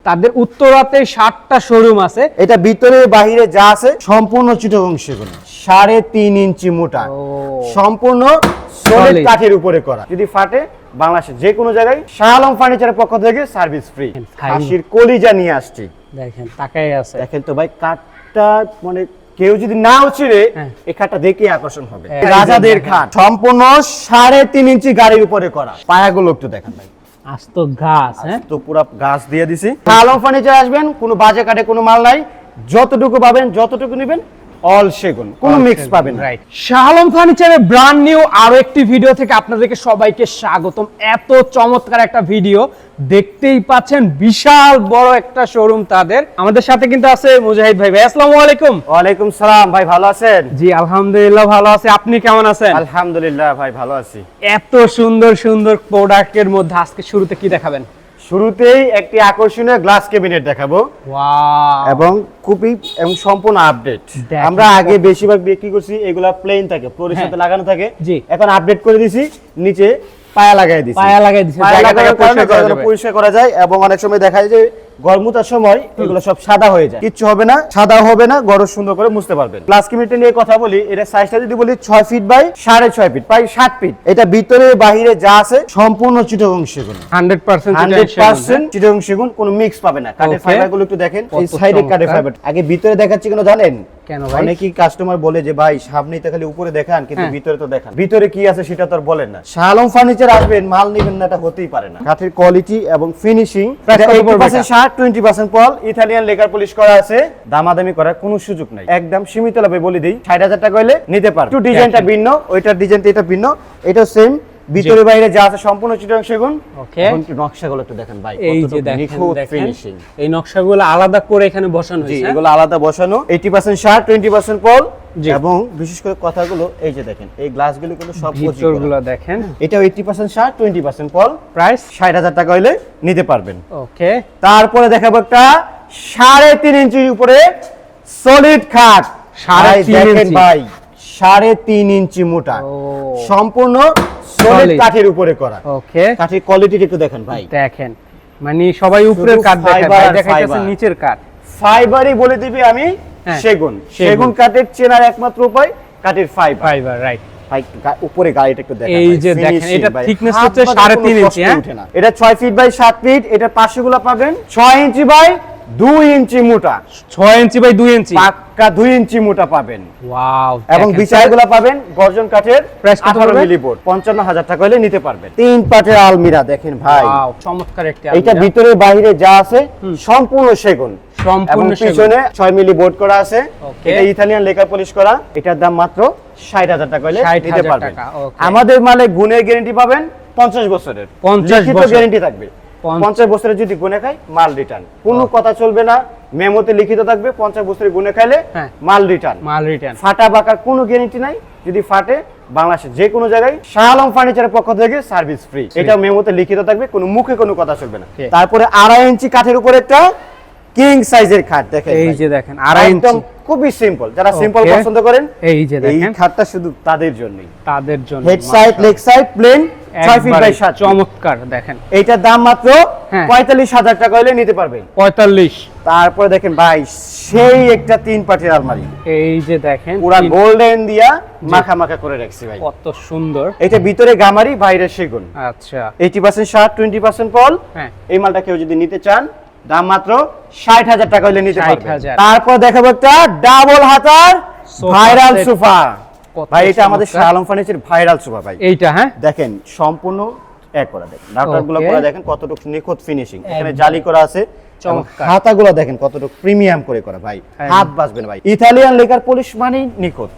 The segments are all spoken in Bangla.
তাদের উত্তরাতে 7টা শোরুম আছে। এটা ভিতরে বাইরে যা আছে সম্পূর্ণ চিটাগং সেগুন, 3.5 ইঞ্চি মোটা, সম্পূর্ণ সলিড কাঠের উপরে করা। যদি ফাটে বাংলাদেশে যে কোনো জায়গায় শাহ আলম ফার্নিচারের পক্ষ থেকে সার্ভিস ফ্রি। খাসির কলিজা নিয়ে আসছি, দেখেন তাকাই আছে। দেখেন তো ভাই, কাঠটা মানে কেউ যদি নাও ছিঁড়ে এই খাটটা দেখে আকর্ষণ হবে। রাজাদের খাট সম্পূর্ণ 3.5 ইঞ্চি গাড়ির উপরে করা। পায়াগুলো একটু দেখেন ভাই, আস্ত গাছ, তো পুরো গাছ দিয়ে দিছি। শাহ আলম ফার্নিচার আসবেন, কোনো বাজে কাটে কোনো মাল নাই, যতটুকু পাবেন যতটুকু নেবেন অল সেগুন, কোনো মিক্স পাবেন না। রাইট, শাহ আলম ফার্নিচারের ব্র্যান্ড নিউ আরো একটি ভিডিও থেকে আপনাদেরকে সবাইকে স্বাগতম। এত চমৎকার একটা ভিডিও, দেখতেই পাচ্ছেন বিশাল বড় একটা শোরুম তাদের। আমাদের সাথে কিন্তু আছে মুজাহিদ ভাই। ভাই আসসালামু আলাইকুম। ওয়ালাইকুম সালাম ভাই, ভালো আছেন? জি আলহামদুলিল্লাহ ভালো আছি, আপনি কেমন আছেন? আলহামদুলিল্লাহ ভাই ভালো আছি। এত সুন্দর সুন্দর প্রোডাক্টের মধ্যে আজকে শুরুতে কি দেখাবেন? শুরুতেই একটি আকর্ষণীয় গ্লাস ক্যাবিনেট দেখাবো, ওয়াও, এবং খুবই এবং সম্পূর্ণ আপডেট। আমরা আগে বেশিরভাগ বিক্রি করছি এগুলা প্লেন থাকে, ফ্লোরের সাথে লাগানো থাকে, এখন আপডেট করে দিছি, নিচে পায়া লাগাই দিছি, জায়গাটাকে পরিষ্কার করা যায়। এবং অনেক সময় দেখা যায় যে গরমুতার সময় এগুলো সব সাদা হয়ে যায়, কিচ্ছু হবে না, সাদা হবে না, গরম সুন্দর করে মুছতে পারবেন। গ্লাস ক্যাবিনেট নিয়ে কথা বলি, এটা সাইজটা যদি বলি 6 ফিট বাই 6.5 ফিট, প্রায় 7 ফিট। এটা ভিতরে বাইরে যা আছে সম্পূর্ণ চিটাগং সেগুন, 100% চিটাগং সেগুন, কোনো মিক্স পাবে না। কাঠের ফাইবারগুলো একটু দেখেন, এই সাইডে কাঠের ফাইবার। আগে ভিতরে দেখাচ্ছি কেন জানেন? কেন ভাই? অনেকেই কাস্টমার বলে যে ভাই সামনেই তো খালি উপরে দেখান, কিন্তু ভিতরে তো দেখান, ভিতরে কি আছে সেটা তো আর বলেন না। শাহ আলম ফার্নিচার আসবেন, মাল নেবেন না, এটা হতেই পারে না। কাঠের কোয়ালিটি এবং ফিনিশিং 80% 20% পল, ইতালিয়ান লেকার পলিশ করা আছে। দামাদামি করার কোনো সুযোগ নাই, একদম সীমিত লাভে বলে দেই। 60,000 টাকা হইলে নিতে পারবেন। একটু ডিজাইনটা ভিন্ন, ওইটার ডিজাইনটা এটা ভিন্ন, এটা সেম, ভিতরে বাইরে যা আছে সম্পূর্ণ চিটাগং সেগুন। ওকে, এখন নকশাগুলো একটু দেখেন ভাই, এই যে দেখেন ফিনিশিং, এই নকশাগুলো আলাদা করে এখানে বসানো হয়েছে। এগুলো আলাদা বসানো, 80% শার্ট 20% পল। এবং বিশেষ করে কথাগুলো এই যে দেখেন, এই গ্লাসগুলো কিন্তু সব ভিতরগুলো দেখেন, এটা 80% শার্ট 20% পল। প্রাইস 60,000 টাকা হইলে নিতে পারবেন। ওকে, তারপরে দেখাবো একটা 3.5 ইঞ্চির উপরে সলিড খাট। 3.5 ইঞ্চি ভাই, 3.5 ইঞ্চি মোটা, সম্পূর্ণ সলিড কাঠের উপরে করা। ওকে, কাঠের কোয়ালিটি একটু দেখেন ভাই, দেখেন মানে সবাই উপরের কাঠ দেখে, ভাই দেখাইতেছে নিচের কাঠ। ফাইবারই বলে দিবি আমি, সেগুন। সেগুন কাঠের চেনার একমাত্র উপায় কাঠের ফাইবার। রাইট, উপরে গাড়িটা একটু দেখেন, এই যে দেখেন, এটা থিকনেস হচ্ছে 3.5 ইঞ্চি। এটা 6 ফিট বাই 7 ফিট। এটা পাশেগুলো পাবেন 6 ইঞ্চি বাই 2 ইঞ্চি মোটা, 6 ইঞ্চি বাই 2 ইঞ্চি, পাক্কা 2 ইঞ্চি মোটা পাবেন। ওয়াও, এবং বিছানাগুলো পাবেন গর্জন কাঠের, প্রাইস কত 18 মিলি বোর্ড, 55,000 টাকা হলে নিতে পারবেন। 3 পাটের আলমিরা দেখেন ভাই, ওয়াও, চমৎকার একটা আলমিরা। এটা ভিতরে বাইরে যা আছে সম্পূর্ণ সেগুন, সম্পূর্ণ সেগুন, পিছনে 6 মিলি বোর্ড করা আছে। এটা ইতালিয়ান লেকার পলিশ করা। এটার দাম মাত্র 60,000 টাকা হলে নিতে পারবেন। আমাদের মালে গুণের গ্যারান্টি পাবেন 50 বছরের, 50 বছর গ্যারান্টি থাকবে। 50 বছরের যদি গুণে খাই মাল রিটার্ন, কোনো কথা চলবে না, মেমোতে লিখিত থাকবে 50 বছরের গুণে খাইলে মাল রিটার্ন। ফাটা বাঁকার কোনো গ্যারান্টি নাই, যদি ফাটে বাংলাদেশে যে কোনো জায়গায় শাহ আলম ফার্নিচারের পক্ষ থেকে সার্ভিস ফ্রি। এটা মেমোতে লিখিত থাকবে, কোনো মুখে কোনো কথা চলবে না। তারপরে 2.5 ইঞ্চি কাঠের উপরে একটা কিং সাইজের খাট দেখেন, এই যে দেখেন 2.5 ইঞ্চি, একদম খুবই সিম্পল। যারা সিম্পল পছন্দ করেন, এই যে দেখেন, এই খাটটা শুধু তাদের জন্যই, তাদের জন্য। Head side leg side plain, 6 feet by 7, চমৎকার দেখেন। এইটার দাম মাত্র 45,000 টাকা হলে নিতে পারবেন। 45। তারপরে দেখেন ভাই, সেই একটা 3 পাটের আলমারি, এই যে দেখেন পুরা গোল্ডেন দিয়া মাখা মাখা করে রাখছি ভাই, কত সুন্দর। এটা ভিতরে গামারি, বাইরে সেগুন। আচ্ছা, 80% শার্ট 20% পল। এই মালটা কেউ যদি নিতে চান, দাম মাত্র 60,000 টাকা হলে নিতে পারবেন। তারপর দেখাবো একটা ডাবল হাতার ভাইরাল সোফা ভাই, এটা আমাদের শাহ আলম ফার্নিচারের ভাইরাল সোফা ভাই। এইটা দেখেন সম্পূর্ণ এক করা, দেখেন রাউটারগুলো করা, দেখেন কতটুকু নিখুঁত ফিনিশিং, এখানে জালি করা আছে। হাতাগুলো দেখেন কতটুকু প্রিমিয়াম করে করা ভাই, হাত বাজবে না ভাই। ইতালিয়ান লেকার পলিশ মানে নিখুঁত।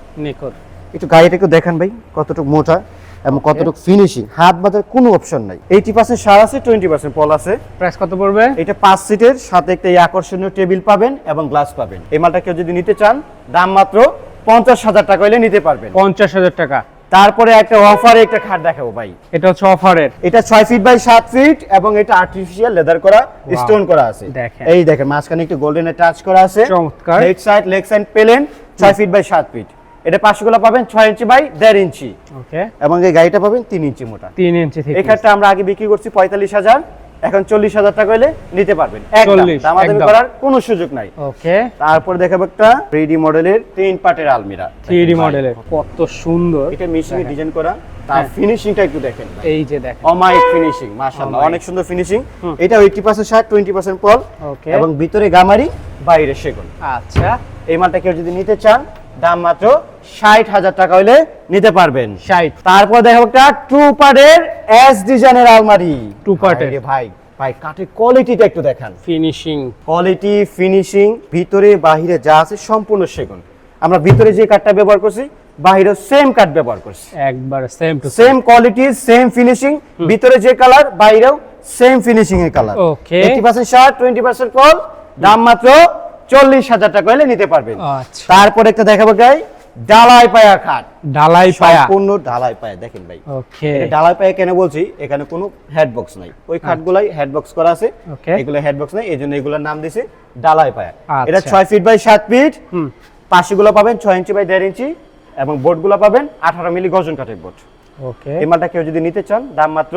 একটু গাড়িটা একটু দেখেন ভাই, কতটুকু মোটা এবং কতটুকু ফিনিশিং, হাত বাঁধার কোনো অপশন নাই। 80% সার আছে, 20% পল আছে। প্রাইস কত পড়বে? এটা 5 সিটের, সাথে একটা আকর্ষণীয় টেবিল পাবেন এবং গ্লাস পাবেন। এই মালটা কেউ যদি নিতে চান, দাম মাত্র 50,000 টাকা হলে নিতে পারবেন। 50,000 টাকা। তারপরে একটা অফারে একটা খাট দেখাবো ভাই, এটা হচ্ছে অফারের। এটা 6 ফিট বাই 7 ফিট এবং এটা আর্টিফিশিয়াল লেদার করা, স্টোন করা আছে। এই দেখেন মাঝখানে একটু গোল্ডেনের টাচ করা আছে। চমৎকার। Head side leg side plain, 6 feet by 7 feet. এটা পাশগুলো পাবেন 6 ইঞ্চি বাই 1.5 ইঞ্চি। ওকে, এবং এই গাড়িটা পাবেন 3 ইঞ্চি মোটা। 3 ইঞ্চি থেকে। এই খাটটা আমরা আগে বিক্রি করছি 45,000, এখন 40,000 টাকা হলে নিতে পারবেন, একদম দামাদামি করার কোনো সুযোগ নাই। ওকে, তারপর দেখাবো একটা 3D মডেলের 3 পার্টের আলমিরা। 3D মডেলের কত সুন্দর, এটা মেশিনে ডিজাইন করা, তার ফিনিশিংটা একটু দেখেন, এই যে দেখেন অমায়িক ফিনিশিং, মাশাআল্লাহ অনেক সুন্দর ফিনিশিং। এটা 80% শার্ট, 20% পল, এবং ভিতরে গামারি, বাইরে সেগুন। আচ্ছা, এই মালটা কেউ যদি নিতে চান, দাম মাত্র 60,000 টাকা হলে নিতে পারবেন। 60। তারপর দেখাবো একটা 2 পার্টের এস ডিজাইনের আলমারি। 2 পার্টের ভাই ভাই কাঠের কোয়ালিটিটা একটু দেখান, ফিনিশিং, কোয়ালিটি ফিনিশিং, ভিতরে বাহিরে যা আছে সম্পূর্ণ সেগুন। আমরা ভিতরে যে কাঠটা ব্যবহার করছি, বাহিরে সেম কাঠ ব্যবহার করছি, একবার same to same quality, same finishing. ভিতরে যে কালার, বাইরেও সেম ফিনিশিং এর কালার। ওকে, 80% শার্ট, 20% পল, দাম মাত্র 40,000 টাকা হলে নিতে পারবেন। আচ্ছা, তারপর একটা দেখাবো গাই, ডালাই পায়া খাট। ডালাই পায়া, সম্পূর্ণ ডালাই পায়া, দেখেন ভাই। ওকে, এটা ডালাই পায়া কেন বলছি, এখানে কোনো হেড বক্স নাই, ওই খাটগুলাই হেড বক্স করা আছে, এগুলো হেড বক্স নাই, এইজন্য এগুলোর নাম দিয়েছে ডালাই পায়া। এটা 6 ফিট বাই 7 ফিট, পাশেগুলো পাবেন 6 ইঞ্চি বাই 1.5 ইঞ্চি, এবং বোর্ডগুলো পাবেন 18 মিলি গর্জন কাঠের বোর্ড। ওকে, এই মালটা কেউ যদি নিতে চান, দাম মাত্র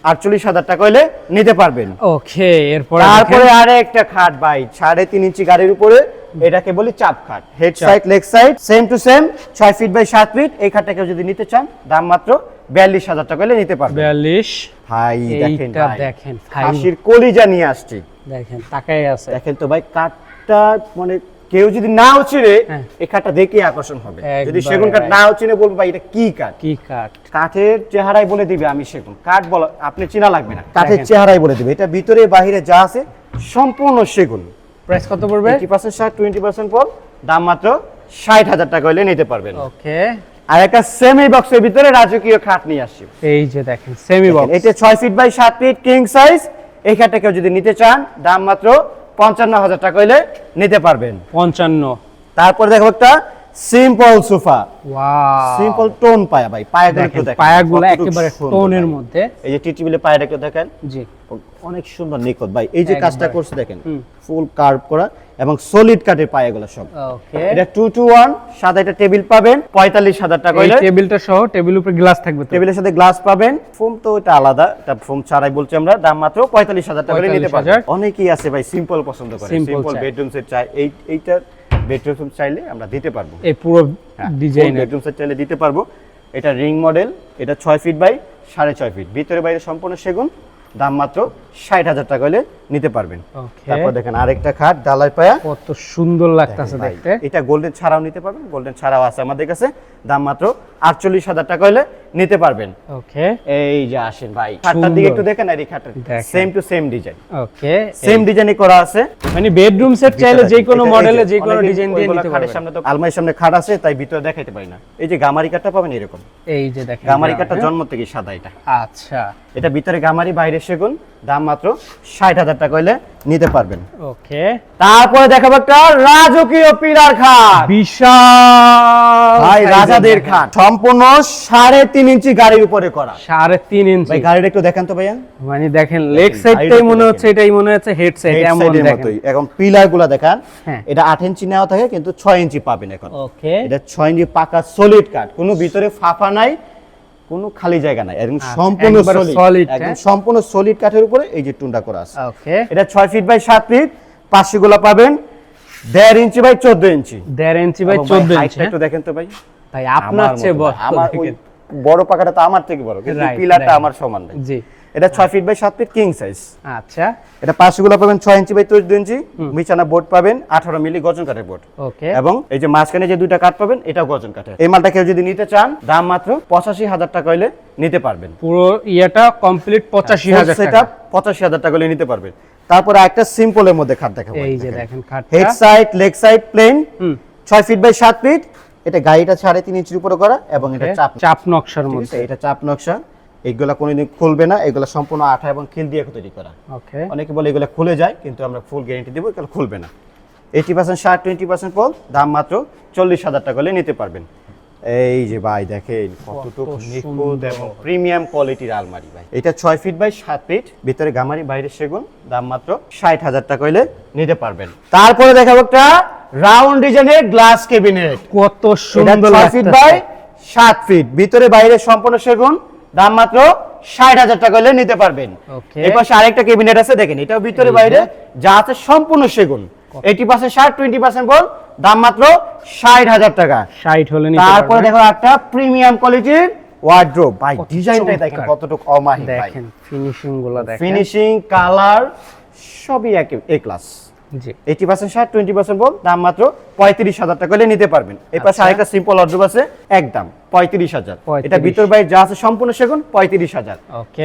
48,000 টাকা হলে নিতে পারবেন। ওকে, এরপর তারপরে আরে একটা খাট ভাই, 3.5 ইঞ্চি গাড়ির উপরে, এটাকে বলি চাপ খাট, head side leg side same to same, 6 feet by 7 feet. এই খাটটা কেউ যদি নিতে চান, দাম মাত্র 42,000 টাকা হলে নিতে পারবেন। 42। ভাই দেখেন, এইটা ভাই দেখেন, খাসির কলিজা নিয়ে আসছি, দেখেন তাকাই আছে, দেখেন তো ভাই কাঠটা, মানে কেউ যদি নাও চিনে, এই কাঠটা দেখে আকর্ষণ হবে। যদি সেগুন কাঠ নাও চিনে, বলবো ভাই এটা কি কাঠ, কি কাঠ, কাঠের চেহারাই বলে দিবে আমি সেগুন কাঠ, বলা আপনি চেনা লাগবে না, কাঠের চেহারাই বলে দিবে। এটা ভিতরে বাহিরে যা আছে সম্পূর্ণ সেগুন। প্রাইস কত পড়বে? 80% শার্ট, 20% পল, দাম মাত্র 60,000 টাকা হলে নিতে পারবেন। ওকে, আর একটা সেমি বক্সের ভিতরে রাজকীয় খাট নিয়ে আসছি, এই যে দেখেন সেমি বক্স, এটা 6 feet by 7 feet king size. এই খাটটা কেউ যদি নিতে চান, দাম মাত্র 55,000 টাকা হলে নিতে পারবেন। 55। তারপর দেখো একটা simple sofa, wow, simple tone পায়া ভাই, পায়াগুলো একটু দেখেন, পায়াগুলো একেবারে টোনের মধ্যে, এই যে টিটিবিলে পায়াটা একটু দেখেন, জি অনেক সুন্দর নিখুঁত ভাই। এই যে কাজটা করছে দেখেন, ফুল কার্ভ করা এবং সলিড কাঠের পায়াগুলো সব। ওকে, এটা 2 to 1 সাদা একটা টেবিল পাবেন 45,000 টাকা এই হলে। টেবিলটা সহ, টেবিলের উপরে গ্লাস থাকবে তো? টেবিলের সাথে গ্লাস পাবেন, ফোম তো এটা আলাদা, এটা ফোম ছাড়াই বলছি আমরা, দাম মাত্র 45,000 টাকা হলে নিতে পারবেন। অনেকেই আছে ভাই সিম্পল পছন্দ করে, সিম্পল বেডরুম সেট চাই, এইটা বেডরুম চাইলে আমরা দিতে পারবো, এই পুরো ডিজাইন বেডরুম সেট চাইলে দিতে পারবো। এটা রিং মডেল, এটা 6 ফিট বাই 6.5 ফিট, ভিতরে বাইরে সম্পূর্ণ সেগুন, দাম মাত্র 60,000 টাকা হলে নিতে পারবেন। তারপর দেখেন আরেকটা খাট ডালাই পায়া, কত সুন্দর লাগতেছে দেখতে। এটা গোল্ডেন ছাড়াও নিতে পারবেন, গোল্ডেন ছাড়াও আছে আমাদের কাছে, দাম মাত্র 48,000 টাকা হলে নিতে পারবেন। ওকে, এই যে আসেন ভাই, খাটটার দিকে একটু দেখেন, আর এই খাটটা same to same design, okay same ডিজাইনই করা আছে, মানে বেডরুম সেট চাইলে যে কোনো মডেলে যে কোনো ডিজাইন দিয়ে নিতে খাটের পারবেন। সামনে তো আলমারির সামনে খাট আছে, তাই ভিতরে দেখাইতে পারি না। এই যে গামারি কাঠটা পাবেন এরকম, এই যে দেখেন গামারি কাঠটা জন্ম থেকে সাদা, এটা আচ্ছা, এটা ভিতরে গামারি বাইরে সেগুন, দাম মাত্র 60,000 টাকা হলে নিতে পারবেন। ওকে, তারপরে দেখাবো একটা রাজকীয় পিলার খাট, বিশাল ভাই রাজাদের খাট, সম্পূর্ণ 3.5 ইঞ্চি গাড়ির উপরে করা, 3.5 ইঞ্চি। ভাই গাড়িটা একটু দেখেন তো ভাইয়া, মানে দেখেন লেগ সাইডটাই মনে হচ্ছে, এটাই মনে হচ্ছে হেড সাইড, এমন দেখেন। এখন পিলারগুলো দেখেন, হ্যাঁ। এটা 8 ইঞ্চি নেওয়া থাকে, কিন্তু 6 ইঞ্চি পাবেন এখন। ওকে, এটা 6 ইঞ্চি পাকা সলিড কাঠ, কোনো ভিতরে ফাঁপা নাই, কোনো খালি জায়গা নাই, একদম সম্পূর্ণ সলিড, একদম সম্পূর্ণ সলিড কাঠের উপরে এই যে টুন্ডা করা আছে। ওকে, এটা 6 ফিট বাই 7 ফিট, পাশেগুলো পাবেন 1.5 inch by 14 inch, 1.5 inch by 14 ইঞ্চি। একটু দেখেন তো ভাই, ভাই আপনার চেয়ে বড়, আমার ওই বড় পাকাটা তো আমার থেকে বড়, কিন্তু পিলারটা আমার সমান নাই। জি, এটা 6 feet by 7 feet king size. আচ্ছা, এটা পাশেগুলো পাবেন 6 ইঞ্চি বাই 22 ইঞ্চি, বিছানা বোর্ড পাবেন 18 মিলি গর্জন কাঠের বোর্ড। ওকে, এবং এই যে মাঝখানে যে দুইটা কাঠ পাবেন, এটাও গর্জন কাঠের। এই মালটা কেউ যদি নিতে চান, দাম মাত্র 85,000 টাকা হলে নিতে পারবেন। পুরো ইয়েটা কমপ্লিট 85,000 টাকা, সেটআপ 85,000 টাকা হলে নিতে পারবেন। তারপরে একটা সিম্পলের মধ্যে খাট দেখাবো, এই যে দেখেন খাটটা, head side leg side plain, 6 feet by 7 feet, এটা গাড়িটা 3.5 ইঞ্চির উপরে করা, এবং এটা চাপ নকশার মধ্যে, এটা চাপ নকশা, এগুলা কোনোদিন খুলবে না, এগুলা সম্পূর্ণ আঠা এবং খিল দিয়ে তৈরি করা। ওকে, অনেকে বলে এগুলা খুলে যায়, কিন্তু আমরা ফুল গ্যারান্টি দেবো এগুলো খুলবে না। 80% শার্ট, 20% পল, দাম মাত্র 40,000 টাকা হলে নিতে পারবেন। এই যে ভাই দেখেন কতটুকু নিখুঁত এবং প্রিমিয়াম কোয়ালিটির আলমারি ভাই, এটা 6 ফিট বাই 7 ফিট, ভিতরে গামারি বাইরে সেগুন, দাম মাত্র 60,000 টাকা হলে নিতে পারবেন। তারপরে দেখাবো একটা রাউন্ড ডিজাইনের গ্লাস ক্যাবিনেট, কত সুন্দর 6 ফিট বাই 7 ফিট, ভিতরে বাইরে সম্পূর্ণ সেগুন, দাম মাত্র 60,000 টাকা হলে নিতে পারবেন। এই পাশে আরেকটা ক্যাবিনেট আছে দেখেন, এটাও ভিতরে বাইরে যা আছে সম্পূর্ণ সেগুন, 80% শার্ট 20% বল, দাম মাত্র 60,000 টাকা। 60 হলে নিতে পারবেন। তারপরে দেখো একটা প্রিমিয়াম কোয়ালিটির ওয়ার্ড্রোব, ভাই ডিজাইনটাই দেখেন কতটুকু অমাহিক ভাই, দেখেন ফিনিশিং গুলো দেখেন, ফিনিশিং কালার সবই এ ক্লাস। জি 80% শার্ট 20% বল, দাম মাত্র 35,000 টাকা হলে নিতে পারবেন। এই পাশে আরেকটা সিম্পল ওয়ার্ড্রোব আছে, একদম 35,000, এটা ভিতর বাইরে যা আছে সম্পূর্ণ সেগুন, 35,000।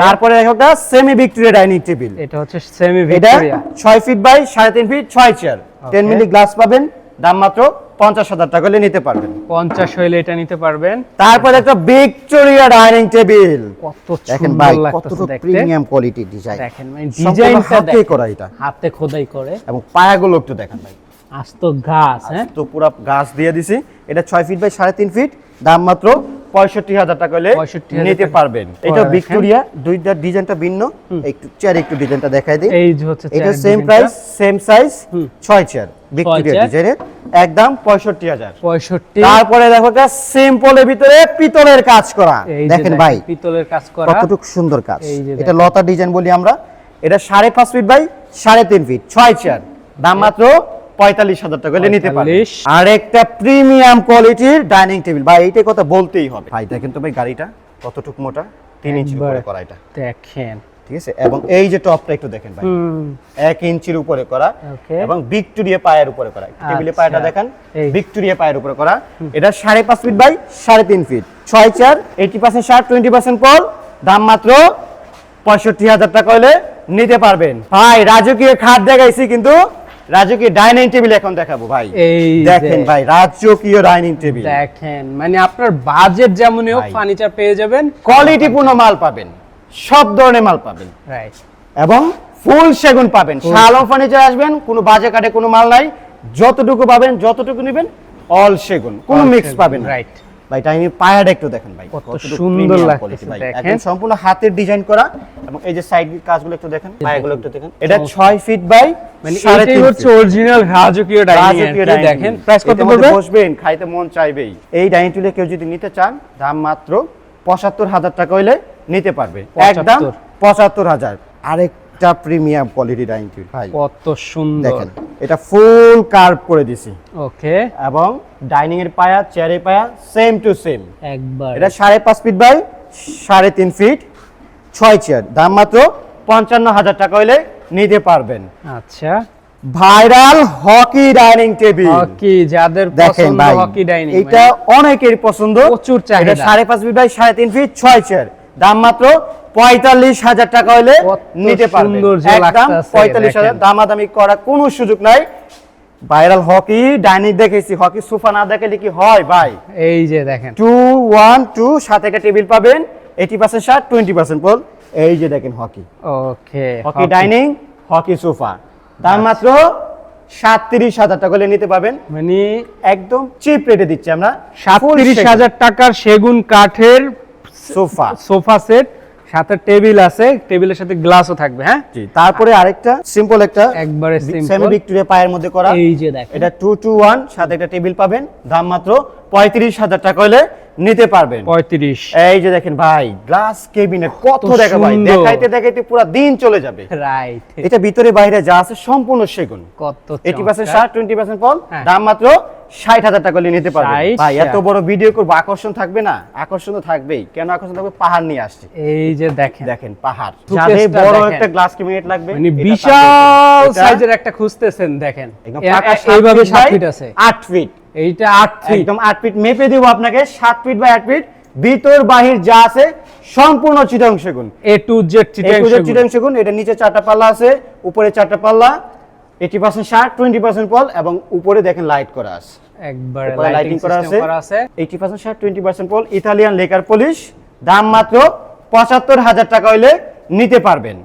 তারপরে দেখো একটা সেমি ভিক্টোরিয়া ডাইনিং টেবিল, এটা হচ্ছে semi Victoria, 6 feet by 3.5 feet, 6 chair, 10 milli glass পাবেন, দাম মাত্র 50,000 টাকা হলে নিতে পারবেন। 50 হইলে এটা নিতে পারবেন। তারপর একটা ভিক্টোরিয়া ডাইনিং টেবিল, কত দেখেন ভাই কতটা প্রিমিয়াম কোয়ালিটির ডিজাইন, দেখেন মানে ডিজাইনটা হাতে করা, এটা হাতে খোদাই করে, এবং পায়াগুলো একটু দেখেন ভাই, আস্ত গাছ, হ্যাঁ তো পুরো গাছ দিয়ে দিছি। এটা 6 ফিট বাই 3.5 ফিট, দাম মাত্র 65,000 টাকা হলে নিতে পারবেন। এটা ভিক্টোরিয়া, দুইটা ডিজাইনটা ভিন্ন, একটু চেয়ার একটু ডিজাইনটা দেখাই দিই। এই যে হচ্ছে এটা same price same size, 6 chair Victoria ডিজাইনের, একদম 65,000। তারপরে দেখো একটা সিম্পলের ভিতরে পিতলের কাজ করা, দেখেন ভাই পিতলের কাজ করা কতটুকু সুন্দর কাজ। এটা লতা ডিজাইন বলি আমরা, এটা 5.5 ফিট বাই 3.5 ফিট, 6 চেয়ার, দাম মাত্র 45,000 টাকা হলে নিতে পারবেন। আর একটা প্রিমিয়াম কোয়ালিটির ডাইনিং টেবিল, ভাই এইটা কথা বলতেই হবে ভাই, দেখেন তো ভাই গাড়িটা কতটুকু মোটা, 3 ইঞ্চির উপরে করা, এটা দেখেন ঠিক আছে। এবং এই যে টপটা একটু দেখেন ভাই, 1 ইঞ্চির উপরে করা, এবং ভিক্টোরিয়া পায়ের উপরে করা, টেবিলের পায়াটা দেখেন ভিক্টোরিয়া পায়ের উপরে করা। এটা 5.5 ফিট বাই 3.5 ফিট, 6 চেয়ার, 80% শার্ট 20% পল, দাম মাত্র 65,000 টাকা হলে নিতে পারবেন। ভাই রাজকীয় খাট দেখাইছি, কিন্তু রাজকীয় ডাইনিং টেবিল এখন দেখাবো ভাই। এই দেখেন ভাই রাজকীয় ডাইনিং টেবিল, দেখেন মানে আপনার বাজেট যেমনই হোক ফার্নিচার পেয়ে যাবেন, কোয়ালিটিপূর্ণ মাল পাবেন, সব ধরনের মাল পাবেন, রাইট, এবং ফুল সেগুন পাবেন। শালম ফার্নিচার আসবেন, কোনো বাজে কাটে কোনো মাল নাই, যতটুকু পাবেন যতটুকু নেবেন অল সেগুন, কোনো মিক্স পাবেন, রাইট ভাই। ডাইনিং পায়াটা একটু দেখেন ভাই কত সুন্দর লাগছে ভাই, একদম সম্পূর্ণ হাতের ডিজাইন করা, এবং এই যে সাইড কাজগুলো একটু দেখেন, পায়াগুলো একটু দেখেন। এটা 6 ফিট বাই মানে এটাই হচ্ছে অরিজিনাল রাজকীয় ডাইনিং, দেখেন প্রাইস কত পড়বে, বসবেন খাইতে মন চাইবেই। এই ডাইনিং টেবিলে কেউ যদি নিতে চান, দাম মাত্র 75,000 টাকা হইলে নিতে পারবে, একদম 75,000। আরেকটা প্রিমিয়াম কোয়ালিটি ডাইনিং টেবিল ভাই, কত সুন্দর দেখেন, এটা ফুল কার্ভ করে দিছি, ওকে, এবং ডাইনিং এর পায়া চেয়ারের পায়া সেম টু সেম একবার। এটা 5.5 ফিট বাই 3.5 ফিট, 6 চেয়ার, দাম মাত্র 55,000 টাকা হইলে নিতে পারবেন। আচ্ছা, viral hockey dining table, hockey যাদের পছন্দ, হকি ডাইনিং এটা অনেকের পছন্দ, প্রচুর চাহিদা। 5.5 ফিট বাই 3.5 ফিট, 6 চেয়ার, দাম মাত্র 45,000 টাকা হইলে নিতে পারবেন, একদম 45,000, দামাদামি করা কোনো সুযোগ নাই। ভাইরাল হকি ডাইনিং দেখেছি, হকি সোফা না দেখলে কি হয় ভাই। এই যে দেখেন 212 সাথে একটা টেবিল পাবেন, 80% শার্ট 20% পল, এই যে দেখেন হকি, ওকে, হকি ডাইনিং হকি সোফা, দাম মাত্র 37,000 টাকা হলে নিতে পারবেন, মানে একদম চিপ রেটে দিচ্ছি আমরা। 37,000 টাকার সেগুন কাঠের সোফা সেট, সাথে টেবিল আছে, টেবিলের সাথে গ্লাসও থাকবে, হ্যাঁ জি। তারপরে আরেকটা সিম্পল, একটা একবারে সেমি ভিক্টোরিয়া পায়ের মধ্যে করা, এই যে দেখেন এটা 221 সাথে একটা টেবিল পাবেন, দাম মাত্র 35,000 টাকা হলে নিতে পারবেন। 35, এই যে দেখেন ভাই গ্লাস ক্যাবিনেট, কত দেখা ভাই, দেখাইতে দেখাইতে পুরো দিন চলে যাবে, রাইট। এটা ভিতরে বাইরে যা আছে সম্পূর্ণ সেগুন, কত 80% শার্ট 20% পল, দাম মাত্র 60,000 টাকা হলে নিতে পারবেন। ভাই এত বড় ভিডিও করব, আকর্ষণ থাকবে না? আকর্ষণ তো থাকবেই, কেন আকর্ষণ থাকবে, পাহাড় নিয়ে আসছে, এই যে দেখেন দেখেন পাহাড়, যাদের বড় একটা গ্লাস ক্যাবিনেট লাগবে, মানে বিশাল সাইজের একটা খুঁজতেছেন, দেখেন এইভাবে 7 ফিট আছে, 8 ফিট, এইটা 8 ফিট, একদম 8 ফিট মেপে দেব আপনাকে, 7 ফিট বাই 8 ফিট, ভিতর বাহির যা আছে সম্পূর্ণ চিটাং সেগুন, A to Z চিটাং সেগুন। এটা নিচে 4টা পাল্লা আছে, উপরে 4টা পাল্লা, 80% শার্ট 20% পল, এবং উপরে দেখেন লাইট করা আছে, একবারে লাইটিং করা আছে, 80% শার্ট 20% পল, ইতালিয়ান লেকার পলিশ, দাম মাত্র 75,000 টাকা হইলে নিতে পারবেন,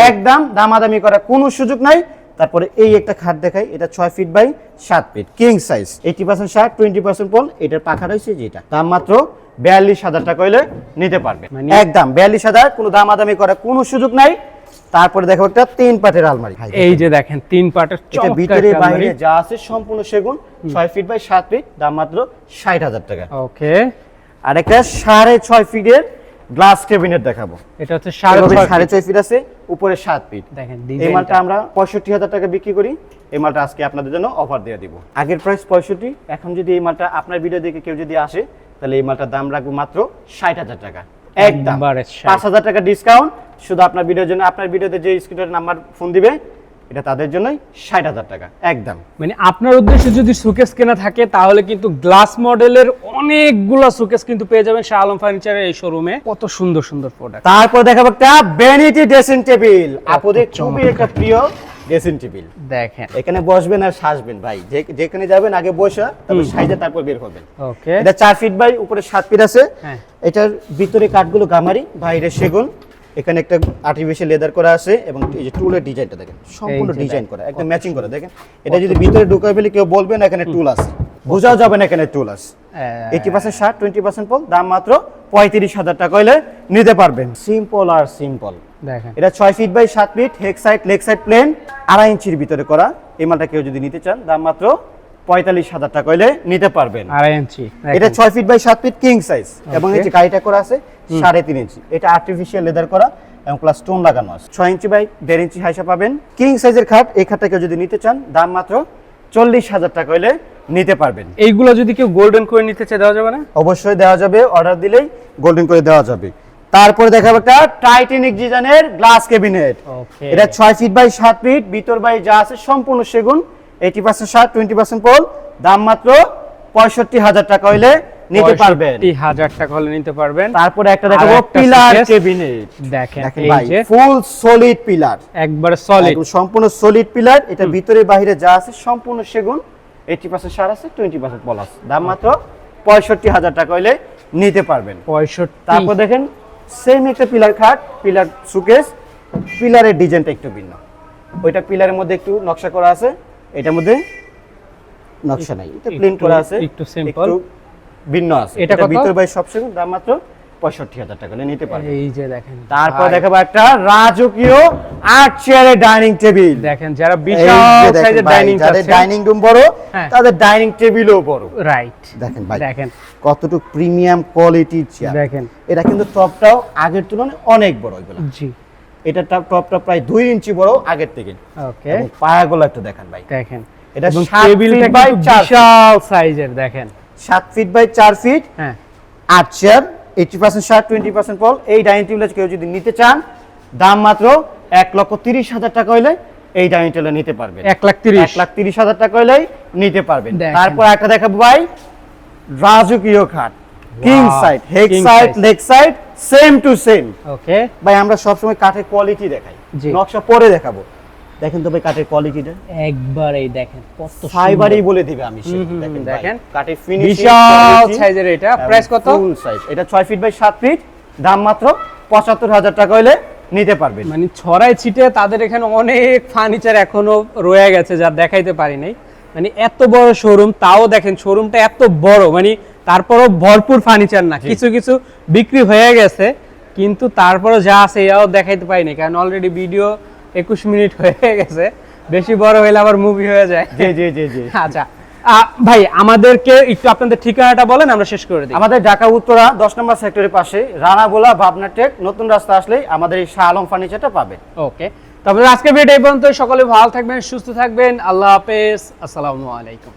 একদম দামাদামি করা কোনো সুযোগ নাই। তারপরে এই একটা খাট দেখাই, এটা 6 feet by 7 feet king size, 80% শার্ট 20% পল, এটার পাখা রয়েছে যেটা, দাম মাত্র 42,000 টাকা হইলে নিতে পারবেন, একদম 42,000, কোনো দামাদামি করা কোনো সুযোগ নাই। তারপরে দেখো একটা 3 পাটের আলমারি, এই যে দেখেন 3 পাটের, এটা ভিতরে বাইরে যা আছে সম্পূর্ণ সেগুন, 6 ফিট বাই 7 ফিট, দাম মাত্র 60,000 টাকা, ওকে। আর একটা 6.5 ফিটের গ্লাস ক্যাবিনেট দেখাবো। এটা হচ্ছে 6.5 ফিট আছে, উপরে 7 ফিট। দেখেন এই মালটা আমরা 65,000 টাকা বিক্রি করি। এই মালটা আজকে আপনাদের জন্য অফার দিয়ে দিব। আগের প্রাইস 65, এখন যদি এই মালটা আপনার ভিডিও দেখে কেউ যদি আসে, তাহলে এই মালটার দাম রাখবো মাত্র 60,000 টাকা, একদম 5,000 টাকা ডিসকাউন্ট। শুধু আপনার ভিডিওর জন্য, আপনার ভিডিওতে যে স্ক্রিনের নাম্বার ফোন দিবে, এটা তাদের জন্যই 60,000 টাকা একদম। মানে আপনার উদ্দেশ্যে যদি সুকেস কেনা থাকে, তাহলে কিন্তু গ্লাস মডেলের অনেকগুলো সুকেস কিন্তু পেয়ে যাবেন শাহ আলম ফার্নিচারের এই শোরুমে। কত সুন্দর সুন্দর প্রোডাক্ট। তারপর দেখাবো একটা ভ্যানিটি ড্রেসিং টেবিল, আপনাদের খুবই একটা প্রিয় ড্রেসিং টেবিল। দেখেন এখানে বসবেন আর সাজবেন ভাই, যেখানে যাবেন আগে বসা, তারপর সাইজে তারপর বের হবেন। ওকে, এটা 4 ফিট বাই উপরে 7 ফিট আছে। এটার ভিতরে কাঠগুলো গামারি, বাইরে সেগুন। এখানে একটা আর্টিফিশিয়াল লেদার করা আছে, এবং এই যে টুলের ডিজাইনটা দেখেন, সম্পূর্ণ ডিজাইন করা, একদম ম্যাচিং করা। দেখেন এটা যদি ভিতরে ঢুকাই ফেলে কেউ বলবেন এখানে টুল আছে, বোঝাও যাবে না এখানে টুল আছে। 80% শার্ট, 20% পল, দাম মাত্র 35,000 টাকা হইলে নিতে পারবেন। সিম্পল আর সিম্পল। দেখেন এটা 6 feet by 7 feet, head side leg side plain, 2.5 ইঞ্চির ভিতরে করা। এই মালটা কেউ যদি নিতে চান, দাম মাত্র 45,000 টাকা হইলে নিতে পারবেন। 2.5 ইঞ্চি। এটা 6 feet by 7 feet king size, এবং এই যে গাড়িটা করা আছে 3.5 ইঞ্চি। এটা আর্টিফিশিয়াল লেদার করা এবং প্লাস স্টোন লাগানো আছে। 6 ইঞ্চি বাই 1.5 ইঞ্চি হাইসা পাবেন। কিং সাইজের খাট, এই খাটটা কেউ যদি নিতে চান, দাম মাত্র 40,000 টাকা হইলে নিতে পারবেন। এইগুলো যদি কেউ গোল্ডেন করে নিতে চায়, দেওয়া যাবে না? অবশ্যই দেওয়া যাবে, অর্ডার দিলেই গোল্ডেন করে দেওয়া যাবে। তারপরে দেখাবো একটা টাইটানিক ডিজাইনের গ্লাস ক্যাবিনেট। এটা 6 ফিট বাই 7 ফিট, ভিতর বাই যা আছে সম্পূর্ণ সেগুন, 80% শার্ট, 20% পল, দাম মাত্র 65,000 টাকা হইলে নিতে পারবেন। 65,000 টাকা হলে নিতে পারবেন। তারপরে একটা দেখাবো পিলার ক্যাবিনেট। দেখেন এই যে ফুল সলিড পিলার, একবারে সলিড, সম্পূর্ণ সলিড পিলার। এটা ভিতরে বাইরে যা আছে সম্পূর্ণ সেগুন, 80% সার আছে, 20% পল আছে, দাম মাত্র 65,000 টাকা হইলে নিতে পারবেন। 65। তারপর দেখেন সেম একটা পিলার খাট, পিলার সুকেস, পিলারের ডিজাইনটা একটু ভিন্ন। ওইটা পিলারের মধ্যে একটু নকশা করা আছে, এটার মধ্যে নকশা নাই, এটা প্লেন করা আছে, একটু সিম্পল, ভিন্ন আছে। এটা ভিতর বাই সব সেগুন, দাম মাত্র 65,000 টাকা হলে নিতে পারবেন। এই যে দেখেন, তারপর দেখাবো একটা রাজকীয় 8 চেয়ারের ডাইনিং টেবিল। দেখেন যারা বিশাল সাইজের ডাইনিং, যাদের ডাইনিং রুম বড়, তাদের ডাইনিং টেবিলও বড়। রাইট। দেখেন ভাই, দেখেন কতটুকু প্রিমিয়াম কোয়ালিটির চেয়ার। দেখেন এটা কিন্তু টপটাও আগের তুলনায় অনেক বড় এগুলো। জি, এটা টপটা প্রায় 2 ইঞ্চি বড় আগের থেকে। ওকে, এবং পায়াগুলো একটু দেখেন ভাই, দেখেন এটা টেবিলটা বাই বিশাল সাইজের। দেখেন 7 ফিট বাই 4 ফিট, 8 চেয়ার, 80% শার্ট, 20% পল। এই ডাইনিং টেবিল কেউ যদি নিতে চান, দাম মাত্র 1,30,000 টাকা হইলে এই ডাইনিং টেবিল নিতে পারবেন। 1,30,000 টাকা হইলেই নিতে পারবেন। তারপর একটা দেখাবো ভাই রাজকীয় খাট, king side, head side, leg side same to same. Okay ভাই, আমরা সব সময় কাঠের কোয়ালিটি দেখাই, নকশা পরে দেখাবো। দেখেন তো ভাই কাঠের কোয়ালিটিটা একবারই দেখেন, কত ফাইবারই বলে দিবে আমি। দেখেন কাঠের ফিনিশিং, বিশাল সাইজের। এটা প্রাইস কত? ফুল সাইজ। এটা 6 ফিট বাই 7 ফিট, দাম মাত্র 75,000 টাকা হইলে নিতে পারবেন। মানে ছড়াই ছিটে তাদের এখানে অনেক ফার্নিচার এখনো রয়ে গেছে, যা দেখাইতে পারি নাই। মানে এত বড় শোরুম, তাও দেখেন শোরুমটা এত বড়, মানে তারপরও ভরপুর ফার্নিচার না, কিছু কিছু বিক্রি হয়ে গেছে, কিন্তু তারপরও যা আছে এও দেখাইতে পারিনি, কারণ অলরেডি ভিডিও 21 মিনিট হয়ে গেছে। বেশি বড় হইলে আবার মুভি হয়ে যায়। জি জি জি জি। আচ্ছা ভাই, আমাদেরকে একটু আপনাদের ঠিকানাটা বলেন, আমরা শেষ করে দিই। আমাদের ঢাকা উত্তরা 10 নম্বর সেক্টরের পাশে রানাবোলা ভাবনা টেক নতুন রাস্তা আসলেই আমাদের এই শাহ আলম ফার্নিচারটা পাবেন। ওকে, তারপরে আজকে ভিডিও এই পর্যন্ত। সকলে ভালো থাকবেন, সুস্থ থাকবেন। আল্লাহ হাফেজ, আসসালামু আলাইকুম।